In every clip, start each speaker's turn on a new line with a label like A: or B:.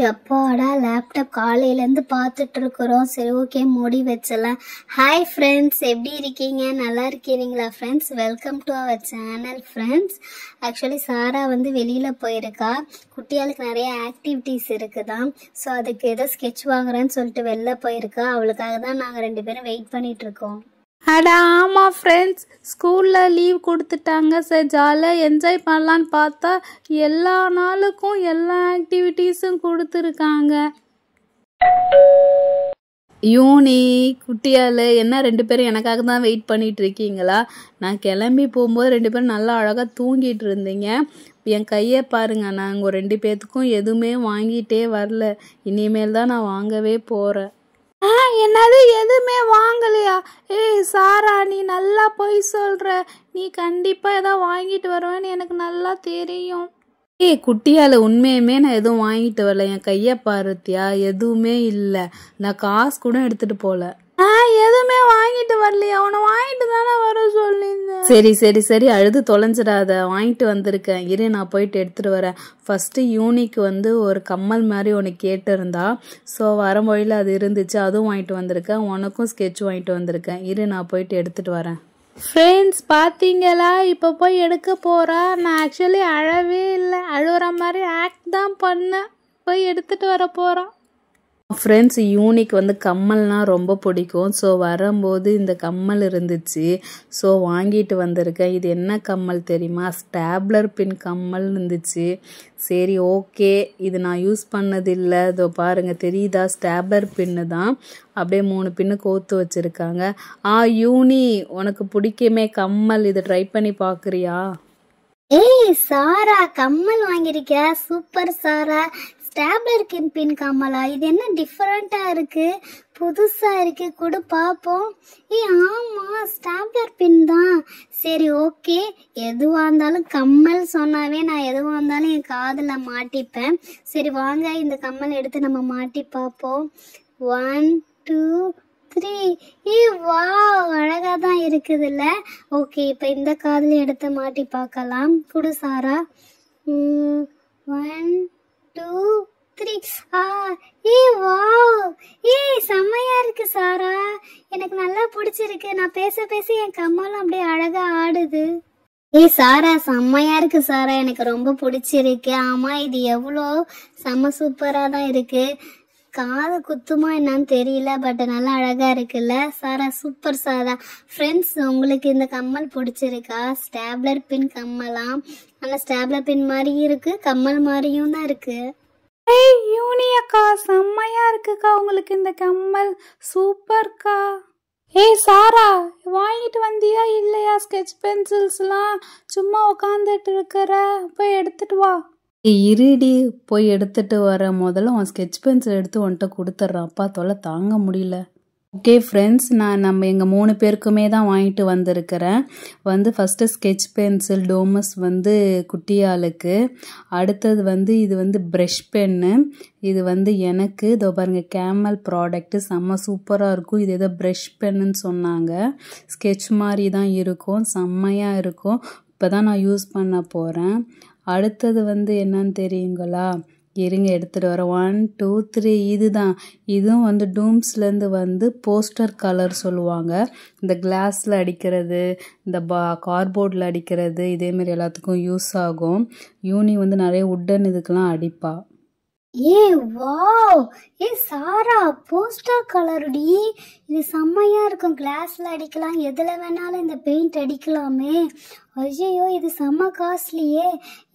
A: அப்பாடா லேப்டாப் காலையிலேருந்து பார்த்துட்டு இருக்கிறோம். சரி, ஓகே, மூடி வச்சலாம். ஹாய் ஃப்ரெண்ட்ஸ், எப்படி இருக்கீங்க? நல்லா இருக்கிறீங்களா friends? Welcome to our channel friends. Actually Sara வெளியில் போயிருக்கா. குட்டியாளுக்கு நிறைய ஆக்டிவிட்டீஸ் இருக்குதான். ஸோ அதுக்கு ஏதோ ஸ்கெட்ச் வாங்குறேன்னு சொல்லிட்டு வெளில போயிருக்கா. அவளுக்காக தான் நாங்கள் 2 பேரும் வெயிட் பண்ணிட்டு இருக்கோம்.
B: அட ஆமாம் ஃப்ரெண்ட்ஸ், ஸ்கூலில் லீவ் கொடுத்துட்டாங்க. சரி, ஜாலியாக என்ஜாய் பண்ணலான்னு பார்த்தா எல்லா நாளுக்கும் எல்லா ஆக்டிவிட்டீஸும் கொடுத்துருக்காங்க. யூனி, குட்டியால் என்ன 2 பேரும் எனக்காக தான் வெயிட் பண்ணிட்டு இருக்கீங்களா? நான் கிளம்பி போகும்போது 2 பேரும் நல்லா அழகாக தூங்கிட்டு இருந்தீங்க. என் கையை பாருங்க, நான் உங்கள் 2 பேர்த்துக்கும் எதுவுமே வாங்கிட்டே வரல. இனிமேல் தான் நான் வாங்கவே போகிறேன். என்னது, எதுவுமே வாங்கலையா? ஏய் சாரா, நீ நல்லா போய் சொல்ற. நீ கண்டிப்பா ஏதோ வாங்கிட்டு வருவேன்னு எனக்கு நல்லா தெரியும். ஏய் குட்டியால, உண்மையுமே நான் எதுவும் வாங்கிட்டு வரல. என் கைய பாருத்தியா, எதுவுமே இல்லை. நான் காசு கூட எடுத்துட்டு போல. எதுவுமே வாங்கிட்டு வரலையா? அவனை வாங்கிட்டு தானே வர சொல்லியிருந்தேன். சரி சரி சரி, அழுது தொலைஞ்சிடாத. வாங்கிட்டு வந்திருக்கேன், இரு நான் போயிட்டு எடுத்துட்டு வரேன். ஃபர்ஸ்ட் யூனிக்கு ஒரு கம்மல் மாதிரி ஒன்று கேட்டிருந்தா. ஸோ வர மொழியில் அது இருந்துச்சு, அதுவும் வாங்கிட்டு வந்திருக்கேன். உனக்கும் ஸ்கெட்ச் வாங்கிட்டு வந்திருக்கேன், இரு நான் போயிட்டு எடுத்துட்டு வரேன். ஃப்ரெண்ட்ஸ் பார்த்தீங்களா, இப்போ போய் எடுக்க போகிறா. நான் ஆக்சுவலி அழவே இல்லை, அழுகிற மாதிரி ஆக்ட் தான் பண்ணேன். போய் எடுத்துட்டு வர போகிறான். ஃப்ரெண்ட்ஸ், யூனிக்கு கம்மல்னால் ரொம்ப பிடிக்கும். ஸோ வரும்போது இந்த கம்மல் இருந்துச்சு, ஸோ வாங்கிட்டு வந்திருக்கேன். இது என்ன கம்மல் தெரியுமா? ஸ்டாப்லர் பின் கம்மல் இருந்துச்சு. சரி ஓகே, இது நான் யூஸ் பண்ணதில்லை. இதோ பாருங்கள், தெரியுதா? ஸ்டாப்லர் பின்னு தான். அப்படியே 3 பின்னு கோத்து வச்சுருக்காங்க. யூனி, உனக்கு பிடிக்குமே கம்மல், இதை ட்ரை பண்ணி பார்க்குறியா?
A: ஏய் சாரா, கம்மல் வாங்கியிருக்கியா? சூப்பர் சாரா. ஸ்டாப்லர் பின் கம்மலா? இது என்ன டிஃப்ரெண்டா இருக்கு, புதுசா இருக்கு, கொடு பாப்போம். ஆமா, ஸ்டாப்லர் பின் தான். சரி ஓகே, எதுவா இருந்தாலும் கம்மல் சொன்னாவே நான் எதுவா இருந்தாலும் என் காதுல மாட்டிப்பேன். சரி வாங்க, இந்த கம்மல் எடுத்து நம்ம மாட்டி பார்ப்போம். 1 2 3. வாவ், அழகா தான் இருக்குதுல்ல. ஓகே, இப்போ இந்த காதுல எடுத்து மாட்டி பார்க்கலாம். குடு சாரா. 1 2 3. வாவ், செம்மையா இருக்கு சாரா. எனக்கு நல்லா பிடிச்சிருக்கு. நான் பேச பேச என் கம்மலும் அப்படியே அழகா ஆடுது. சாரா, செம்மையா இருக்கு சாரா, எனக்கு ரொம்ப பிடிச்சிருக்கு. ஆமா, இது எவ்வளோ செம்ம சூப்பரா தான் இருக்கு. காது குத்துமா என்னன்னு தெரியல, பட் நல்லா அழகா இருக்குல்ல சாரா. சூப்பர் சாரா. ஃப்ரெண்ட்ஸ், உங்களுக்கு இந்த கம்மல் பிடிச்சிருக்கா? ஸ்டாப்லர் பின் கம்மலாம். ஆனா ஸ்டாப்லர் பின் மாதிரியும் இருக்கு, கம்மல் மாதிரியும் தான் இருக்கு.
B: யூனி அக்கா, செம்மையா இருக்குக்கா உங்களுக்கு இந்த கம்மல், சூப்பர்க்கா. சாரா, வாங்கிட்டு வந்தியா இல்லையா ஸ்கெட்ச் பென்சில்ஸ்லாம்? சும்மா உட்காந்துட்டு இருக்கிற, போய் எடுத்துட்டு வா. இருடி, போய் எடுத்துட்டு வர. முதல்ல உன் ஸ்கெட்ச் பென்சில் எடுத்து உன்கிட்ட கொடுத்துட்றேன். அப்பா தொலை தாங்க முடியல. ஓகே ஃப்ரெண்ட்ஸ், நம்ம எங்கள் 3 பேருக்குமே தான் வாங்கிட்டு வந்திருக்கிறேன். ஃபஸ்ட்டு ஸ்கெட்ச் பென்சில் டோமஸ் குட்டியாளுக்கு. அடுத்தது இது ப்ரஷ் பென்னு. இது எனக்கு. இதோ பாருங்கள், கேமல் ப்ராடக்ட்டு, செம்ம சூப்பராக இருக்கும். இது ஏதோ ப்ரஷ் பென்னுன்னு சொன்னாங்க. ஸ்கெட்ச் மாதிரி தான் இருக்கும், செம்மையாக இருக்கும். இப்போ தான் நான் யூஸ் பண்ண போகிறேன். அடுத்தது என்னன்னு தெரியுங்களா? இருங்க, எடுத்துகிட்டு வரேன். 1 2 3. இதுதான். இதுவும் டூம்ஸ்லேருந்து போஸ்டர் கலர் சொல்லுவாங்க. இந்த கிளாஸில் அடிக்கிறது, இந்த கார்போர்டில் அடிக்கிறது, இதேமாரி எல்லாத்துக்கும் யூஸ் ஆகும். யூனி நிறைய உட்டன் இதுக்கெல்லாம் அடிப்பா.
A: வாவ், சாரா, போஸ்டர் கலருடி. இது செம்மையா இருக்கும். கிளாஸ்ல அடிக்கலாம், எதுல வேணாலும் இந்த பெயிண்ட் அடிக்கலாமே. ஐயோ, இது செம்ம காஸ்ட்லியே.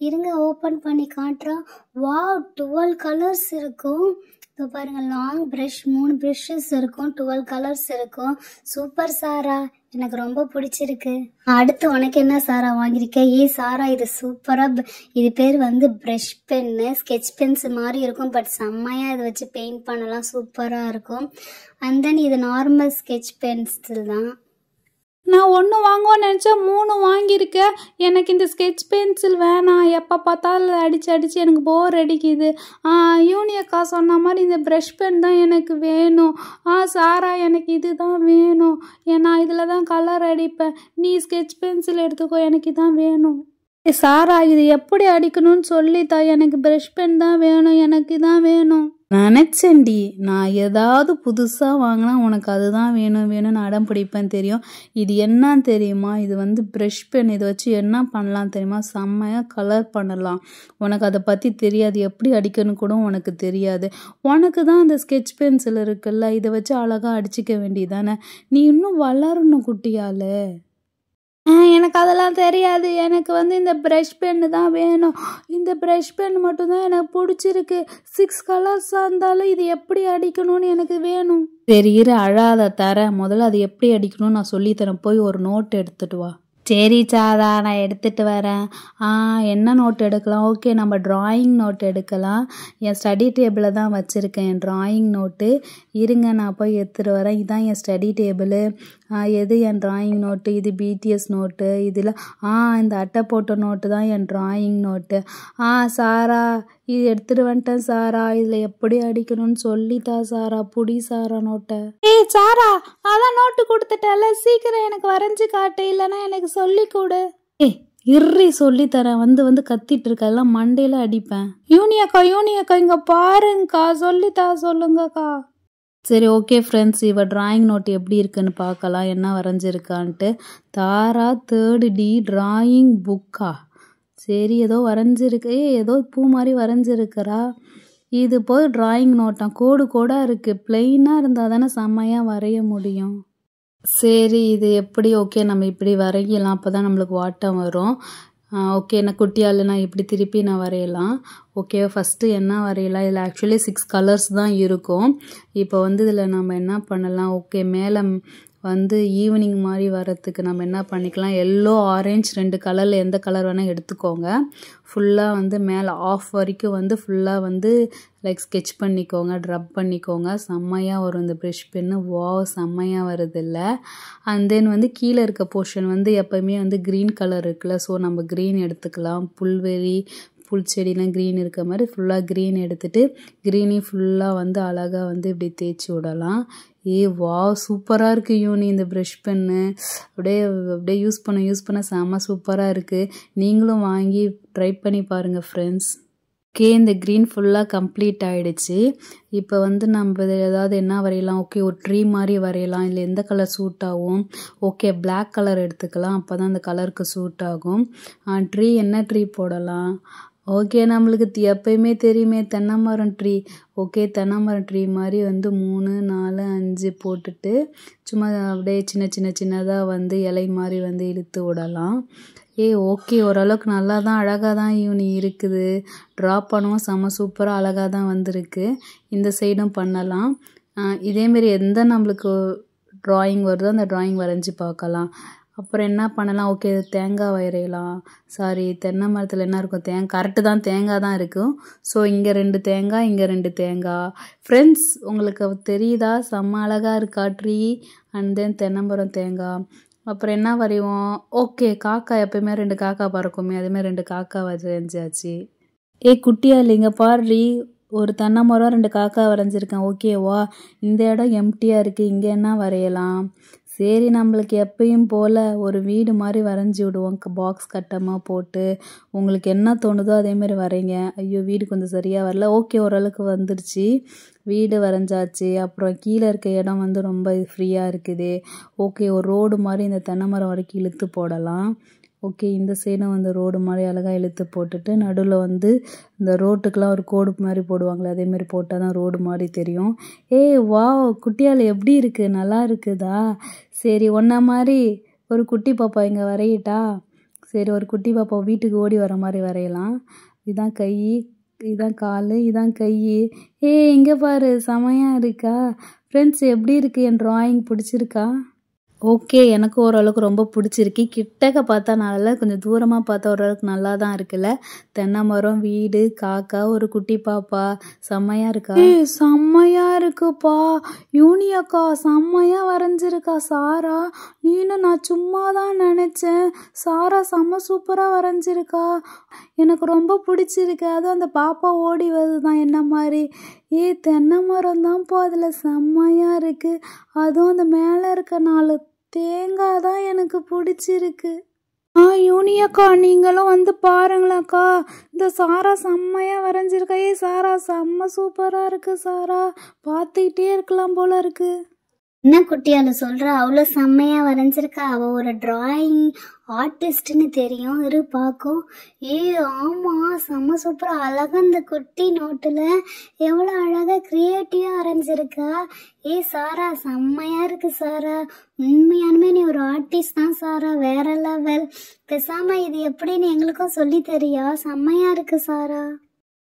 A: இருங்க, ஓபன் பண்ணி காட்டுறோம். வாவ், 12 கலர்ஸ் இருக்கும். இப்போ பாருங்க, லாங் ப்ரஷ் 3 ப்ரஷஸ் இருக்கும், 12 கலர்ஸ் இருக்கும். சூப்பர் சாரா, எனக்கு ரொம்ப பிடிச்சிருக்கு. அடுத்து உனக்கு என்ன சாரா வாங்கியிருக்க? சாரா, இது சூப்பரா. இது பேர் ப்ரஷ் பென்னு, ஸ்கெட்ச் பென்ஸ் மாதிரி இருக்கும், பட் செம்மையா இதை வச்சு பெயிண்ட் பண்ணலாம், சூப்பரா இருக்கும். அண்ட் தென் இது நார்மல் ஸ்கெட்ச் பென்சில் தான்.
B: நான் 1 வாங்குவேன்னு நினச்சா 3 வாங்கியிருக்கேன். எனக்கு இந்த ஸ்கெட்ச் பென்சில் வேணாம், எப்போ பார்த்தாலும் அடித்து அடித்து எனக்கு போர் அடிக்குது. யூனி அக்கா சொன்ன மாதிரி இந்த ப்ரஷ் பென் தான் எனக்கு வேணும். சாரா, எனக்கு இது தான் வேணும். நான் இதில் தான் கலர் அடிப்பேன். நீ ஸ்கெட்ச் பென்சில் எடுத்துக்கோ, எனக்கு இதான் வேணும். சாரா இது எப்படி அடிக்கணும்னு சொல்லித்தா, எனக்கு ப்ரஷ் பென் தான் வேணும், எனக்கு தான் வேணும். நினச்சேன்டி, நான் ஏதாவது புதுசாக வாங்கினா உனக்கு அதுதான் வேணும் வேணும்னு அடம் பிடிப்பேன் தெரியும். இது என்னன்னு தெரியுமா, இது வந்து ப்ரஷ் பென். இதை வச்சு என்ன பண்ணலாம் தெரியுமா, செம்மையாக கலர் பண்ணலாம். உனக்கு அதை பற்றி தெரியாது, எப்படி அடிக்கணும் கூட உனக்கு தெரியாது. உனக்கு தான் அந்த ஸ்கெட்ச் பென்சில் இருக்குல்ல, இதை வச்சு அழகாக அடிச்சிக்க வேண்டியதானே. நீ இன்னும் வளரணும் குட்டியால். எனக்கு அதெல்லாம் தெரியாது, எனக்கு வந்து இந்த ப்ரஷ் பென்னு தான் வேணும். இந்த ப்ரஷ் பென் மட்டும்தான் எனக்கு பிடிச்சிருக்கு. 6 கலர்ஸாக இருந்தாலும் இது எப்படி அடிக்கணும்னு எனக்கு வேணும். சரி இரு, அழாத தரேன். முதல்ல அது எப்படி அடிக்கணும்னு நான் சொல்லித்தரேன். போய் ஒரு நோட் எடுத்துட்டு வா. சரி சாதா, நான் எடுத்துகிட்டு வரேன். என்ன நோட் எடுக்கலாம்? ஓகே, நம்ம ட்ராயிங் நோட் எடுக்கலாம். என் ஸ்டடி டேபிளில் தான் வச்சுருக்கேன் என் ட்ராயிங் நோட்டு. இருங்க, நான் போய் எடுத்துகிட்டு வரேன். இதுதான் என் ஸ்டடி டேபிளு. எது என் ட்ராயிங் நோட்டு? இது பிடிஎஸ் நோட்டு. இதில் இந்த அட்டை போட்ட நோட்டு தான் என் ட்ராயிங் நோட்டு. சாரா, இது எடுத்துகிட்டு வந்துட்டேன் சாரா. இதில் எப்படி அடிக்கணும்னு சொல்லித்தா சாரா. புடி சாரா நோட்டை. சாரா, அதான் நோட்டு கொடுத்துட்டல, சீக்கிரம் எனக்கு வரைஞ்சி காட்டு, இல்லைன்னா எனக்கு சொல்லி கொடு. இர்ரி சொல்லித்தரேன். வந்து கத்திட்டு இருக்க, எல்லாம் மண்டையில அடிப்பேன். யூனியக்கா இங்க பாருங்கக்கா, சொல்லித்தா சொல்லுங்கக்கா. சரி ஓகே ஃப்ரெண்ட்ஸ், இவ டிராயிங் நோட் எப்படி இருக்குன்னு பார்க்கலாம், என்ன வரைஞ்சிருக்கான்ட்டு. தாரா 3rd D டிராயிங் புக்கா. சரி, ஏதோ வரைஞ்சிருக்கு. ஏதோ பூ மாதிரி வரைஞ்சிருக்கிறா. இது போய் டிராயிங் நோட்டாம், கோடு கோடாக இருக்குது. பிளெயினாக இருந்தால் தானே செம்மையாக வரைய முடியும். சரி, இது எப்படி? ஓகே, நம்ம இப்படி வரையலாம், அப்போ தான் நம்மளுக்கு வாட்டம் வரும். ஓகே, நான் குட்டியால் நான் இப்படி திருப்பி நான் வரையலாம். ஓகே, ஃபஸ்ட்டு என்ன வரையலாம்? இதில் ஆக்சுவலி 6 கலர்ஸ் தான் இருக்கும். இப்போ வந்து இதில் நம்ம என்ன பண்ணலாம்? ஓகே, மேலே வந்து ஈவினிங் மாதிரி வரத்துக்கு நம்ம என்ன பண்ணிக்கலாம், எல்லோ ஆரஞ்சு 2 கலரில் எந்த கலர் வேணால் எடுத்துக்கோங்க. ஃபுல்லாக வந்து மேலே ஆஃப் வரைக்கும் வந்து ஃபுல்லாக வந்து லைக் ஸ்கெட்ச் பண்ணிக்கோங்க, ட்ரப் பண்ணிக்கோங்க. செம்மையாக வரும் இந்த ப்ரஷ் பென்னு. வாவ், செம்மையாக வருது இல்லை? அண்ட் தென் வந்து கீழே இருக்க போர்ஷன் வந்து எப்போயுமே வந்து க்ரீன் கலர் இருக்குல்ல, ஸோ நம்ம க்ரீன் எடுத்துக்கலாம். புல்செடிலாம் க்ரீன் இருக்க மாதிரி ஃபுல்லாக க்ரீன் எடுத்துகிட்டு க்ரீனையும் ஃபுல்லாக வந்து அழகாக வந்து இப்படி தேய்ச்சி விடலாம். வாவ், சூப்பராக இருக்குது யூனி இந்த ப்ரஷ் பென்னு. அப்படியே யூஸ் பண்ண செம்ம சூப்பராக இருக்குது. நீங்களும் வாங்கி ட்ரை பண்ணி பாருங்கள் ஃப்ரெண்ட்ஸ். ஓகே, இந்த க்ரீன் ஃபுல்லாக கம்ப்ளீட் ஆகிடுச்சு. இப்போ வந்து நம்ம ஏதாவது என்ன வரையலாம்? ஓகே, ஒரு ட்ரீ மாதிரி வரையலாம். இல்லை எந்த கலர் சூட் ஆகும்? ஓகே, பிளாக் கலர் எடுத்துக்கலாம், அப்போ தான் அந்த கலருக்கு சூட் ஆகும். ட்ரீ என்ன ட்ரீ போடலாம்? ஓகே, நம்மளுக்கு எப்பயுமே தெரியுமே, தென்னை மரம் ட்ரீ. ஓகே, தென்னை மரம் ட்ரீ மாதிரி வந்து 3, 4, 5 போட்டுட்டு சும்மா அப்படியே சின்னதாக வந்து இலை மாதிரி வந்து இழுத்து விடலாம். ஓகே, ஓரளவுக்கு நல்லா தான் அழகாக தான் யூனி இருக்குது. ட்ரா பண்ணுவோம், செம்ம சூப்பராக அழகாக தான் வந்திருக்கு. இந்த சைடும் பண்ணலாம். இதேமாரி எந்த நம்மளுக்கு ட்ராயிங் வருதோ அந்த ட்ராயிங் வரைஞ்சி பார்க்கலாம். அப்புறம் என்ன பண்ணலாம்? ஓகே, தேங்காய் வரையலாம். சாரி, தென்னை மரத்தில் என்ன இருக்கும்? கரெக்டு தான், தேங்காய் தான் இருக்கும். ஸோ இங்கே 2 தேங்காய், இங்கே 2 தேங்காய். ஃப்ரெண்ட்ஸ், உங்களுக்கு தெரியுதா? செம்ம அழகாக இருக்கா ட்ரீ அண்ட் தென் தென்னை மரம், தேங்காய். அப்புறம் என்ன வரைவோம்? ஓகே, காக்கா. எப்பயுமே 2 காக்கா பறக்குமே, அதேமாதிரி 2 காக்கா வரைஞ்சாச்சு. குட்டியா இல்லைங்க பாரு, ஒரு தென்னை மரம் 2 காக்கா வரைஞ்சிருக்கேன். ஓகேவா? இந்த இடம் எம்டியாக இருக்குது, இங்கே என்ன வரையலாம்? சரி, நம்மளுக்கு எப்பயும் போல் ஒரு வீடு மாதிரி வரைஞ்சி விடுவோம், பாக்ஸ் கட்டமாக போட்டு. உங்களுக்கு என்ன தோணுதோ அதேமாரி வரைங்க. ஐயோ, வீடு கொஞ்சம் சரியாக வரல. ஓகே, ஓரளவுக்கு வந்துருச்சு. வீடு வரைஞ்சாச்சு. அப்புறம் கீழே இருக்க இடம் வந்து ரொம்ப ஃப்ரீயாக இருக்குது. ஓகே, ஒரு ரோடு மாதிரி இந்த தென்னை மரம் வரைக்கும் இழுத்து போடலாம். ஓகே, இந்த சைடும் வந்து ரோடு மாதிரி அழகாக இழுத்து போட்டுட்டு நடுவில் வந்து இந்த ரோட்டுக்கெலாம் ஒரு கோடு மாதிரி போடுவாங்களே, அதேமாரி போட்டால் தான் ரோடு மாதிரி தெரியும். வாவ், குட்டியால் எப்படி இருக்குது? நல்லா இருக்குதா? சரி, ஒன்றா மாதிரி ஒரு குட்டி பாப்பா இங்கே வரையிட்டா? சரி, ஒரு குட்டி பாப்பா வீட்டுக்கு ஓடி வர மாதிரி வரையலாம். இதான் கை, இதான் கால், இதான் கை. இங்கே பாரு, செமையாக இருக்கா? ஃப்ரெண்ட்ஸ், எப்படி இருக்குது என் ட்ராயிங்? பிடிச்சிருக்கா? ஓகே, எனக்கு ஓரளவுக்கு ரொம்ப பிடிச்சிருக்கு. கிட்டக்க பார்த்தா நல்லா, கொஞ்சம் தூரமாக பார்த்தா ஓரளவுக்கு நல்லா தான் இருக்குல்ல? தென்னை மரம், வீடு, காக்கா, ஒரு குட்டி பாப்பா. செம்மையாக இருக்கா? செம்மையாக இருக்குப்பா. யூனி அக்கா செம்மையாக வரைஞ்சிருக்கா. சாரா, நீனும் நான் சும்மா தான் நினச்சேன். சாரா செம்ம சூப்பராக வரைஞ்சிருக்கா. எனக்கு ரொம்ப பிடிச்சிருக்கு. அதுவும் அந்த பாப்பா ஓடி வருது தான் என்ன மாதிரி. தென்னை மரம் தான்ப்பா, அதில் செம்மையாக இருக்குது. அதுவும் அந்த மேலே இருக்க 4 தேங்காய் தான் எனக்கு பிடிச்சிருக்கு. யூனியக்கா நீங்களும் வந்து பாருங்களேக்கா. இந்த சாரா செம்மையா வரைஞ்சிருக்கா. சாரா செம்ம சூப்பரா இருக்கு சாரா. பார்த்துக்கிட்டே இருக்கலாம் போல இருக்கு.
A: என்ன குட்டியால சொல்ற, அவ்வளோ செம்மையா வரைஞ்சிருக்கா. அவ ஒரு டிராயிங் ஆர்டிஸ்ட்னு தெரியும். இரு பாக்கும். ஆமா, செம்ம சூப்பரா அழகா இந்த குட்டி நோட்டுல எவ்வளோ அழகா கிரியேட்டிவா வரைஞ்சிருக்கா. சாரா செம்மையா இருக்கு சாரா. உண்மையானுமே நீ ஒரு ஆர்டிஸ்ட் தான் சாரா, வேற லெவல். பேசாம இது எப்படின்னு எங்களுக்கும் சொல்லி தரியா? செம்மையா இருக்கு சாரா.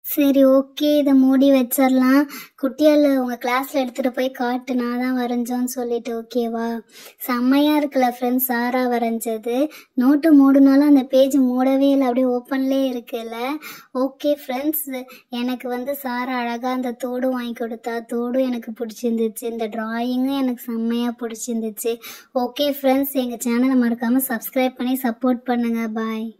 A: சரி, ஓகே, இதை மூடி வச்சிடலாம். குட்டியால் உங்கள் கிளாஸில் எடுத்துகிட்டு போய் காட்டு, நான் தான் வரைஞ்சோன்னு சொல்லிட்டு. ஓகேவா? செம்மையாக இருக்குல்ல ஃப்ரெண்ட்ஸ் சாரா வரைஞ்சது. நோட்டு மூடுனாலும் அந்த பேஜ் மூடவே இல்லை, அப்படியே ஓப்பன்லேயே இருக்குல்ல. ஓகே ஃப்ரெண்ட்ஸ், எனக்கு வந்து சாரா அழகாக அந்த தோடும் வாங்கி கொடுத்தா. தோடும் எனக்கு பிடிச்சிருந்துச்சு. இந்த ட்ராயிங்கும் எனக்கு செம்மையாக பிடிச்சிருந்துச்சு. ஓகே ஃப்ரெண்ட்ஸ், எங்கள் சேனலை மறக்காமல் சப்ஸ்கிரைப் பண்ணி சப்போர்ட் பண்ணுங்கள். பாய்.